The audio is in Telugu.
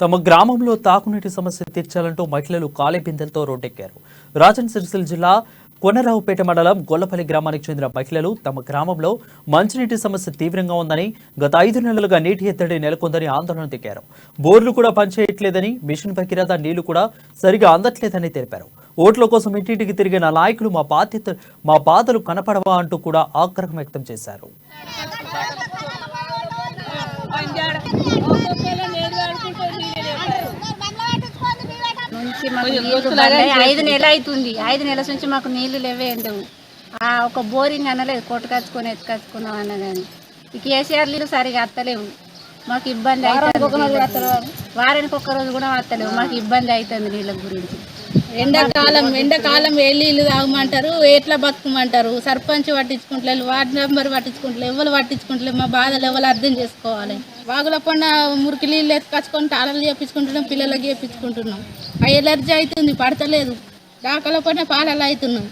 తమ గ్రామంలో తాగునీటి సమస్య తీర్చాలంటూ మహిళలు ఖాళీ బిందెలతో రోడ్డెక్కారు. రాజన్న సిరిసిల్ల జిల్లా కొనరావుపేట మండలం గొల్లపల్లి గ్రామానికి చెందిన మహిళలు తమ గ్రామంలో మంచినీటి సమస్య తీవ్రంగా ఉందని, గత 5 నెలలుగా నీటి ఎద్దడి నెలకొందని ఆందోళన దిగారు. బోర్లు కూడా పనిచేయట్లేదని, మిషన్ భగీరథ నీళ్లు కూడా సరిగా అందట్లేదని తెలిపారు. ఓట్ల కోసం ఇంటింటికి తిరిగిన నాయకులు మా బాధలు కనపడవా అంటూ కూడా ఆగ్రహం వ్యక్తం చేశారు. నుంచి మాకు నీళ్లు 5 నెలలు అవుతుంది. 5 నెలల నుంచి మాకు నీళ్లు లేవే ఉండవు. ఒక బోరింగ్ అనలేదు, కొట్టుకచ్చుకొని ఎత్తుకచ్చుకున్నాం అన్న కానీ ఈ కేసీఆర్ నీళ్ళు సరిగా వస్తలేవు. మాకు ఇబ్బంది అవుతుంది. వారానికి ఒక్క రోజు కూడా వస్తలేవు. మాకు ఇబ్బంది అవుతుంది నీళ్ళ గురించి. ఎండాకాలం ఏ నీళ్ళు తాగమంటారు, ఎట్లా బతుకమంటారు. సర్పంచ్ పట్టించుకుంటలేదు, వార్డు మెంబర్ పట్టించుకుంటలేదు, ఎవరు పట్టించుకుంటలేదు. మా బాధలు ఎవరు అర్థం చేసుకోవాలి. వాగుల పన్న మురికి నీళ్ళు ఎత్తుకొచ్చుకొని టాలలు చేపించుకుంటున్నాం, పిల్లలకి చేపించుకుంటున్నాం. ఆ ఎలర్జీ అవుతుంది, పడతలేదు. డాకల పన్న పాలలు అవుతున్నాం.